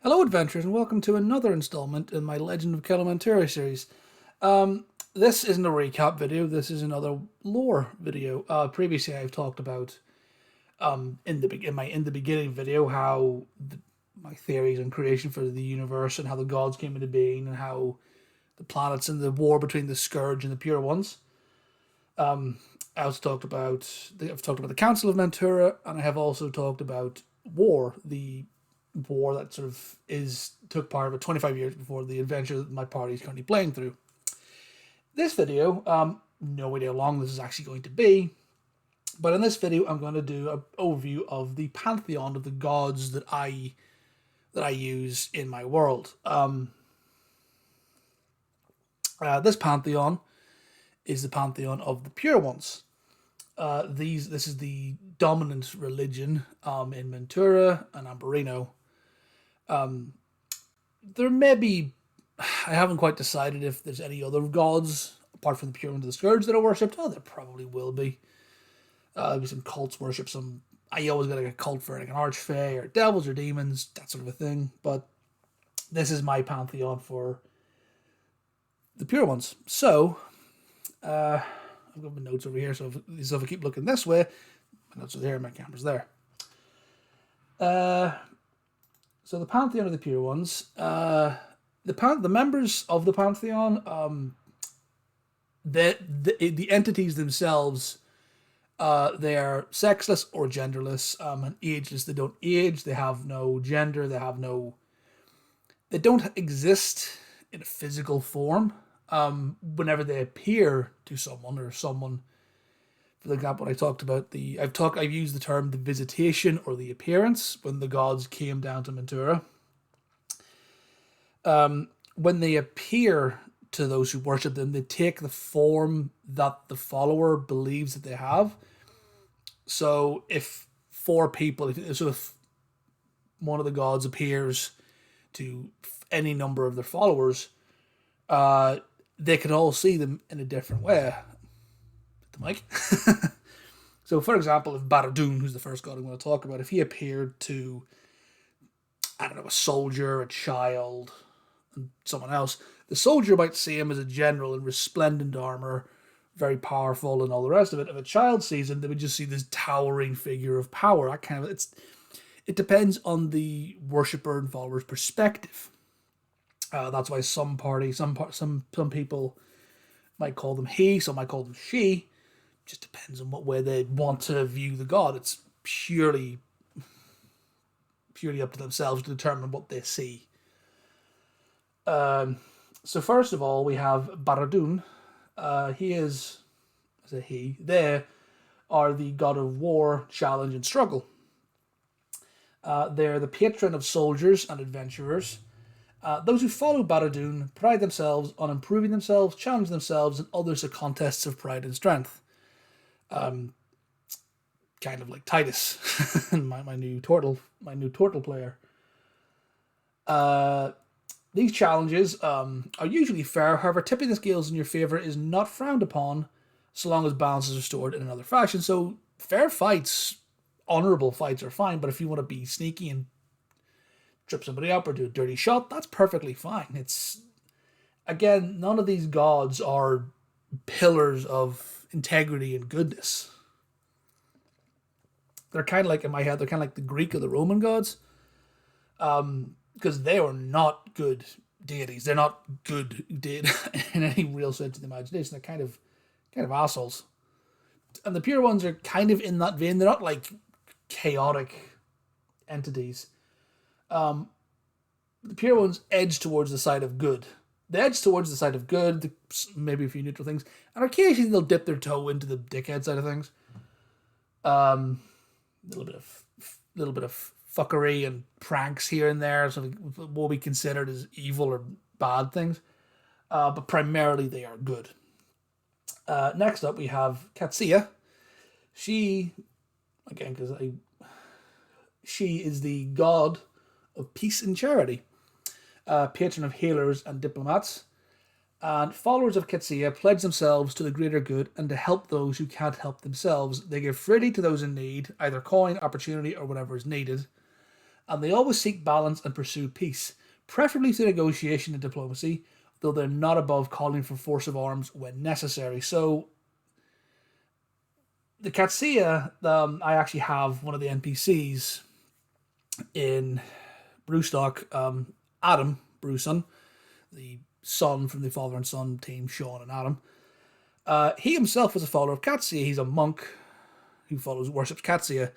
Hello, adventurers, and welcome to another installment in my Legend of Kelamentura series. This isn't a recap video. This is another lore video. Previously, I've talked about in the beginning video how my theories on creation for the universe and how the gods came into being and how the planets and the war between the Scourge and the Pure Ones. I also I've talked about the Council of Mentura, and I have also talked about the war that took part of it 25 years before the adventure that my party is currently playing through. This video, no idea how long this is actually going to be, but in this video I'm going to do an overview of the Pantheon of the gods that I use in my world. This Pantheon is the Pantheon of the Pure Ones. This is the dominant religion in Mentura and Amberino. There may be, I haven't quite decided if there's any other gods apart from the Pure Ones of the Scourge that are worshipped. Oh, there probably will be. There'll be some cults worship some. I always get like a cult for like an archfey or devils or demons, that sort of a thing. But this is my pantheon for the Pure Ones. So, I've got my notes over here. So if I keep looking this way, my notes are there, my camera's there. So the Pantheon of the Pure Ones, the members of the Pantheon, the entities themselves, they are sexless or genderless, and ageless. They don't age. They have no gender. They don't exist in a physical form. Whenever they appear to someone or someone. For example, I've used the term the visitation or the appearance when the gods came down to Mentura. When they appear to those who worship them, they take the form that the follower believes that they have. So if if one of the gods appears to any number of their followers, they can all see them in a different way. The mic. So, for example, if Baradun, who's the first god I'm going to talk about, if he appeared to, I don't know, a soldier, a child, and someone else, the soldier might see him as a general in resplendent armor, very powerful, and all the rest of it. If a child sees him, they would just see this towering figure of power. It depends on the worshipper and follower's perspective. That's why some people might call them he, some might call them she. Just depends on what way they want to view the god. It's purely up to themselves to determine what they see. So first of all, we have Baradun. They are the god of war, challenge, and struggle. They're the patron of soldiers and adventurers. Those who follow Baradun pride themselves on improving themselves, challenge themselves, and others to contests of pride and strength. Kind of like Titus, my new turtle player. These challenges are usually fair. However, tipping the scales in your favor is not frowned upon, so long as balance is restored in another fashion. So fair fights, honorable fights are fine. But if you want to be sneaky and trip somebody up or do a dirty shot, that's perfectly fine. It's, again, none of these gods are pillars of integrity and goodness. They're kind of like, in my head, they're kind of like the Greek or the Roman gods, because they are not good deities. They're not good in any real sense of the imagination. They're kind of assholes. And the Pure Ones are kind of in that vein. They're not like chaotic entities. The Pure Ones edge towards the side of good. They edge towards the side of good, maybe a few neutral things, and occasionally they'll dip their toe into the dickhead side of things. A little bit of fuckery and pranks here and there, so what we considered as evil or bad things. But primarily they are good. Next up we have Katsiah. She is the god of peace and charity, patron of healers and diplomats, and followers of Katsiah pledge themselves to the greater good and to help those who can't help themselves. They give freely to those in need, either coin, opportunity, or whatever is needed. and they always seek balance and pursue peace, preferably through negotiation and diplomacy, though they're not above calling for force of arms when necessary. So, the Katsiah, I actually have one of the NPCs in Brewstock, Adam Brewson, the son from the father and son team, Sean and Adam. He himself was a follower of Katsiah. He's a monk who worships Katsiah,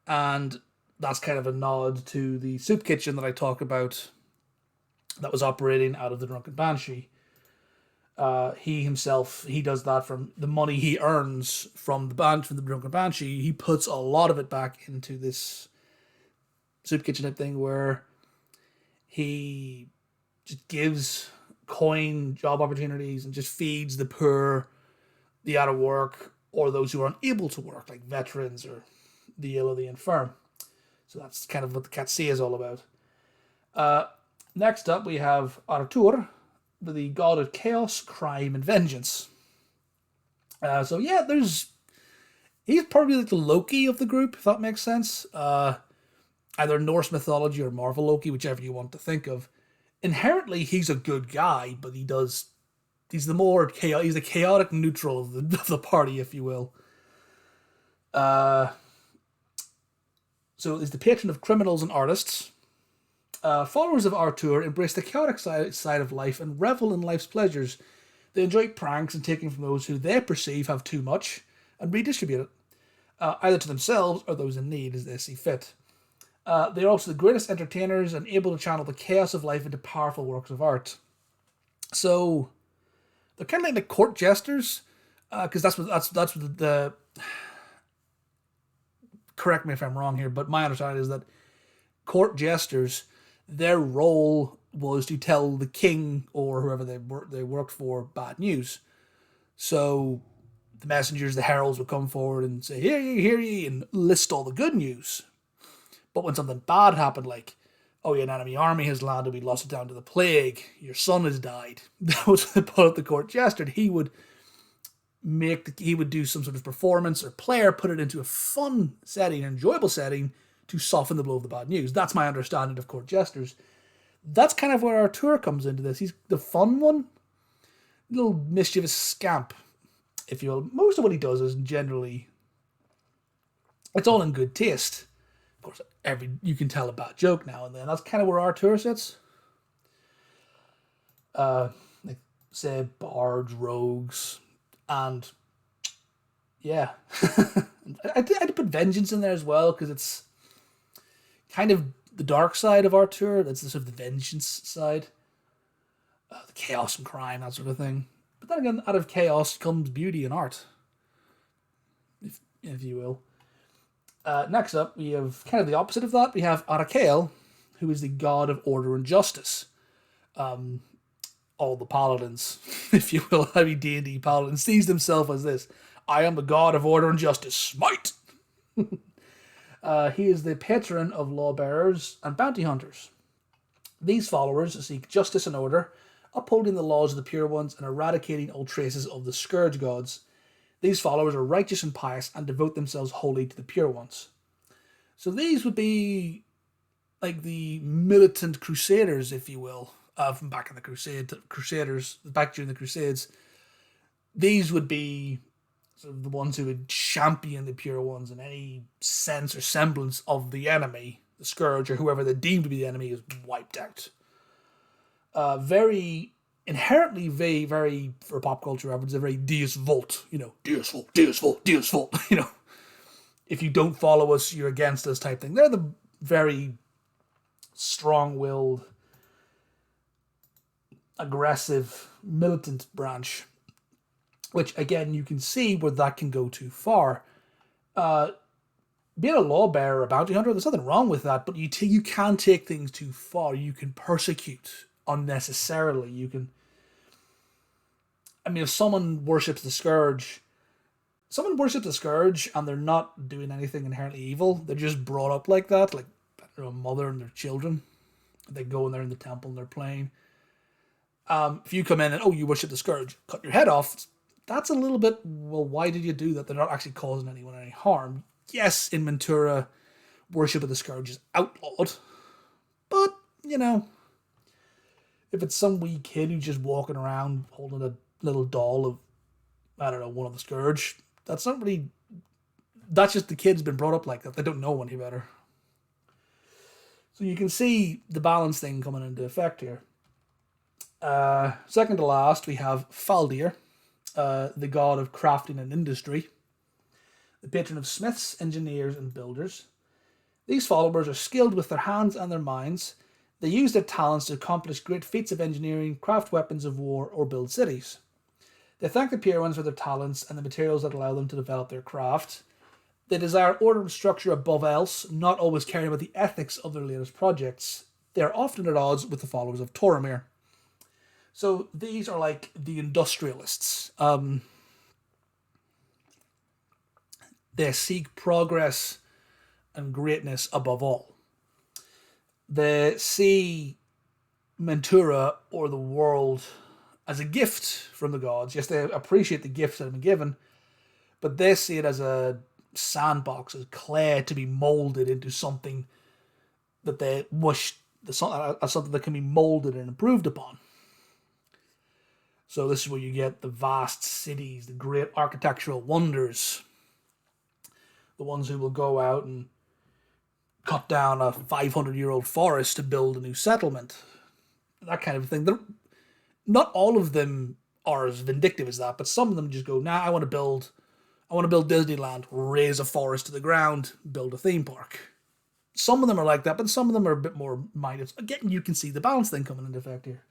and that's kind of a nod to the soup kitchen that I talk about that was operating out of the Drunken Banshee. He himself, he does that from the money he earns from the Drunken Banshee. He puts a lot of it back into this soup kitchen type thing where he just gives coin job opportunities and just feeds the poor, the out of work, or those who are unable to work, like veterans or the ill or the infirm. So that's kind of what the Katsiah is all about. Next up, we have Artur, the god of chaos, crime, and vengeance. So yeah, he's probably like the Loki of the group, if that makes sense. Either Norse mythology or Marvel Loki, whichever you want to think of. Inherently, he's a good guy, but he's the chaotic neutral of the party, if you will. So he's the patron of criminals and artists. Followers of Artur embrace the chaotic side of life and revel in life's pleasures. They enjoy pranks and taking from those who they perceive have too much and redistribute it, either to themselves or those in need as they see fit. They are also the greatest entertainers and able to channel the chaos of life into powerful works of art. So they're kind of like the court jesters, because that's what the correct me if I'm wrong here, but my understanding is that court jesters, their role was to tell the king or whoever they worked for bad news. So the messengers, the heralds would come forward and say, hear ye, and list all the good news. But when something bad happened, like, oh, an enemy army has landed, we lost it down to the plague, your son has died, that was what they put up the court jester. He would do some sort of performance or player, put it into a fun setting, an enjoyable setting, to soften the blow of the bad news. That's my understanding of court jesters. That's kind of where Artur comes into this. He's the fun one, little mischievous scamp, if you will. Most of what he does is generally, it's all in good taste. Of course, you can tell a bad joke now and then. That's kind of where Artur sits. Like, say, bards, rogues, and yeah. I'd put vengeance in there as well, because it's kind of the dark side of Artur. That's the sort of the vengeance side. The chaos and crime, that sort of thing. But then again, out of chaos comes beauty and art, if you will. Next up, we have kind of the opposite of that. We have Arakael, who is the god of order and justice. All the Paladins, if you will, heavy D&D Paladins, sees themselves as this. I am the god of order and justice. Smite! He is the patron of lawbearers and bounty hunters. These followers seek justice and order, upholding the laws of the pure ones and eradicating all traces of the scourge gods. These followers are righteous and pious and devote themselves wholly to the pure ones. So these would be like the militant crusaders, if you will, from back in the Crusaders, back during the Crusades. These would be sort of the ones who would champion the pure ones, and any sense or semblance of the enemy, the scourge, or whoever they deemed to be the enemy, is wiped out. Very inherently, very for pop culture reference, a very Deus Vult, Deus Vult, Deus Vult, Deus Vult, if you don't follow us, you're against us type thing. They're the very strong-willed, aggressive, militant branch, which, again, you can see where that can go too far. Being a lawbearer or a bounty hunter, there's nothing wrong with that, but you can take things too far. You can persecute unnecessarily. If someone worships the Scourge, and they're not doing anything inherently evil, they're just brought up like that, like a mother and their children. They go in there in the temple and they're playing. If you come in and, you worship the Scourge, cut your head off, that's a little bit, well, why did you do that? They're not actually causing anyone any harm. Yes, in Mentura, worship of the Scourge is outlawed, But, you know, if it's some wee kid who's just walking around holding a little doll of, I don't know, one of the Scourge, that's not really... That's just the kid's been brought up like that. They don't know any better. So you can see the balance thing coming into effect here. Second to last, we have Faldir, the god of crafting and industry, the patron of smiths, engineers, and builders. These followers are skilled with their hands and their minds. They use their talents to accomplish great feats of engineering, craft weapons of war, or build cities. They thank the Pure Ones for their talents and the materials that allow them to develop their craft. They desire order and structure above else, not always caring about the ethics of their latest projects. They are often at odds with the followers of Toramir. So these are like the industrialists. They seek progress and greatness above all. They see Mentura, or the world, as a gift from the gods. Yes, they appreciate the gifts that have been given, but they see it as a sandbox, as clay to be molded into something that they wish, as something that can be molded and improved upon. So this is where you get the vast cities, the great architectural wonders, the ones who will go out and cut down a 500-year-old forest to build a new settlement, that kind of thing. Not all of them are as vindictive as that, but some of them just go, nah, I want to build Disneyland, raise a forest to the ground, build a theme park. Some of them are like that, but some of them are a bit more minded. Again, you can see the balance thing coming into effect here.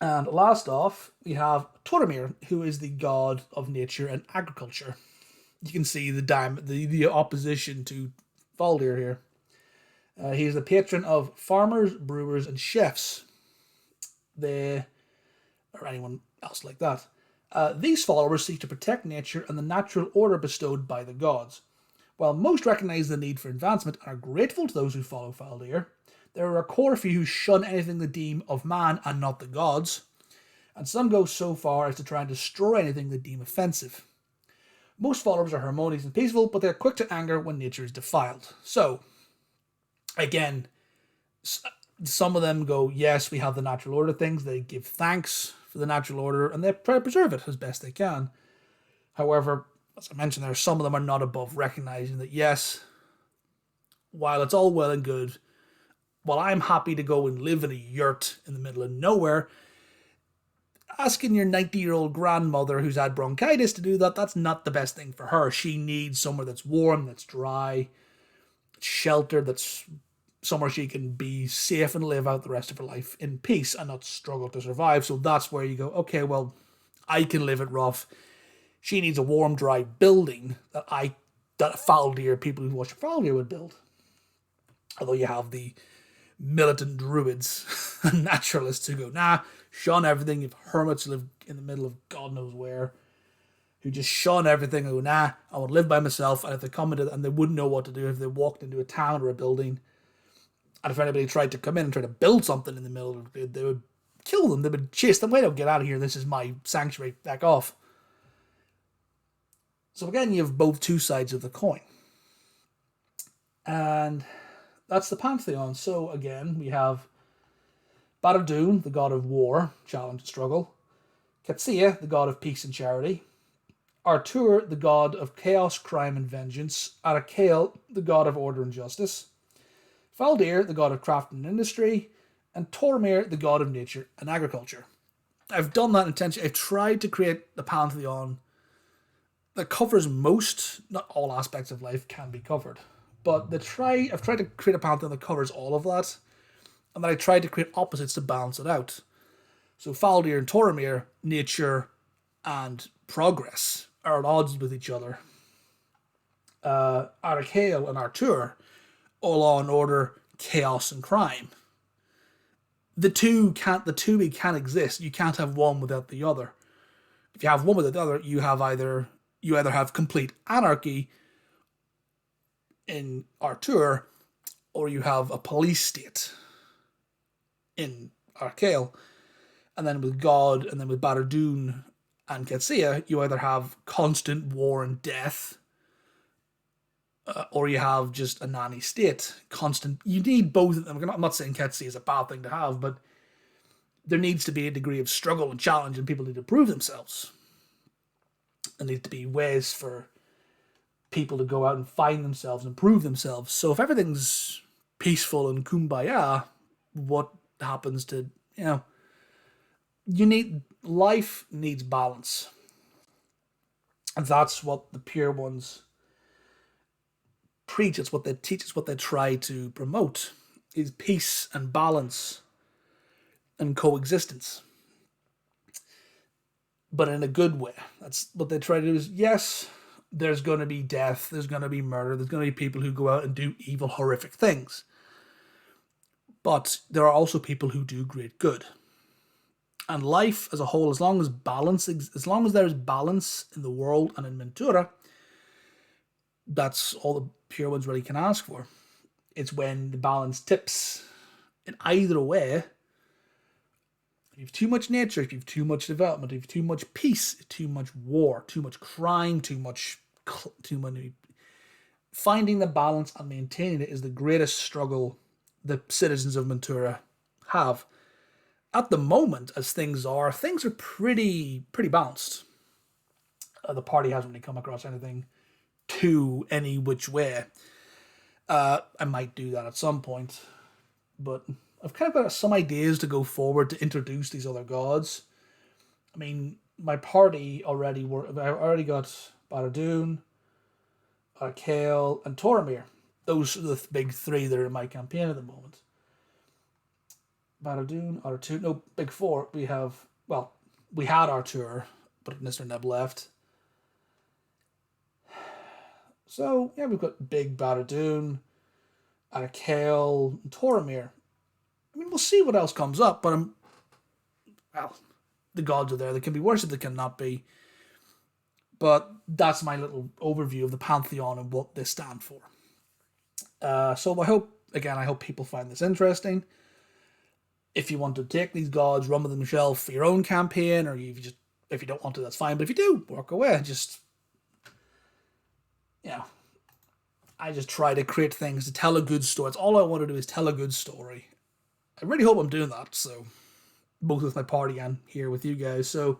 And last off, we have Toramir, who is the god of nature and agriculture. You can see the opposition to Faldir here. He is the patron of farmers, brewers, and chefs. Or anyone else like that. These followers seek to protect nature and the natural order bestowed by the gods. While most recognize the need for advancement and are grateful to those who follow Faldir, there are a core few who shun anything they deem of man and not the gods, and some go so far as to try and destroy anything they deem offensive. Most followers are harmonious and peaceful, but they are quick to anger when nature is defiled. So, again, some of them go, yes, we have the natural order things. They give thanks for the natural order, and they try to preserve it as best they can. However, as I mentioned, some of them are not above recognizing that, yes, while it's all well and good, while I'm happy to go and live in a yurt in the middle of nowhere, asking your 90-year-old grandmother who's had bronchitis to do that, that's not the best thing for her. She needs somewhere that's warm, that's dry, sheltered, that's somewhere she can be safe and live out the rest of her life in peace and not struggle to survive. So that's where you go, okay, well, I can live it rough. She needs a warm, dry building that Faldir, people who watch Faldir would build. Although you have the militant druids and naturalists who go, nah, shun everything. You have hermits who live in the middle of God knows where, who just shun everything and go, nah, I want to live by myself. And if they come into, and they wouldn't know what to do if they walked into a town or a building, and if anybody tried to come in and try to build something in the middle of it, they would kill them. They would chase them away. Don't get out of here. This is my sanctuary. Back off. So again, you have both two sides of the coin. And that's the Pantheon. So again, we have Baradun, the god of war, challenge and struggle. Katsiah, the god of peace and charity. Artur, the god of chaos, crime, and vengeance. Arakael, the god of order and justice. Faldir, the god of craft and industry. And Toramir, the god of nature and agriculture. I've done that intentionally. I've tried to create the Pantheon that covers most, not all aspects of life can be covered. But I've tried to create a Pantheon that covers all of that. And then I tried to create opposites to balance it out. So Faldir and Toramir, nature and progress, are at odds with each other. Arakael and Artur, all law and order, chaos and crime. The two can't exist. You can't have one without the other. If you have one without the other, you either have complete anarchy in Artur, or you have a police state in Arakael. And then with God, and then with Baradun and Katsiah, you either have constant war and death, or you have just a nanny state. Constant. You need both of them. I'm not saying Katsiah is a bad thing to have, but there needs to be a degree of struggle and challenge, and people need to prove themselves. There needs to be ways for people to go out and find themselves and prove themselves. So if everything's peaceful and kumbaya, what happens to, life needs balance. And that's what the pure ones preach. It's what they teach. It's what they try to promote, is peace and balance and coexistence. But in a good way. That's what they try to do. Is, yes, there's going to be death, there's going to be murder, there's going to be people who go out and do evil, horrific things. But there are also people who do great good. And life as a whole, as long as there is balance in the world and in Mentura, that's all the pure ones really can ask for. It's when the balance tips in either way. If you have too much nature, if you have too much development, if you have too much peace, too much war, too much crime, too many. Finding the balance and maintaining it is the greatest struggle the citizens of Mentura have. At the moment, as things are pretty balanced. The party hasn't really come across anything to any which way. I might do that at some point, but I've kind of got some ideas to go forward to introduce these other gods. I mean, my party I already got Baradun, Arakael, and Toramir. Those are the big three that are in my campaign at the moment. Baradun, Artur, no, big four. We had Artur, but Mr. Neb left. So, yeah, we've got big Baradun, Arakael, and Toramir. I mean, we'll see what else comes up, but the gods are there. They can be worshipped, they cannot be. But that's my little overview of the Pantheon and what they stand for. So I hope people find this interesting. If you want to take these gods, run with them yourself for your own campaign, or if you don't want to, that's fine. But if you do, walk away. I just try to create things to tell a good story. It's all I want to do is tell a good story. I really hope I'm doing that. So, both with my party and here with you guys. So,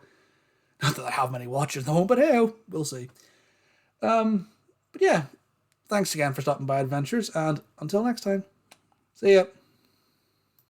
not that I have many watchers at home, but hey, we'll see. But yeah, thanks again for stopping by, Adventures, and until next time, see ya.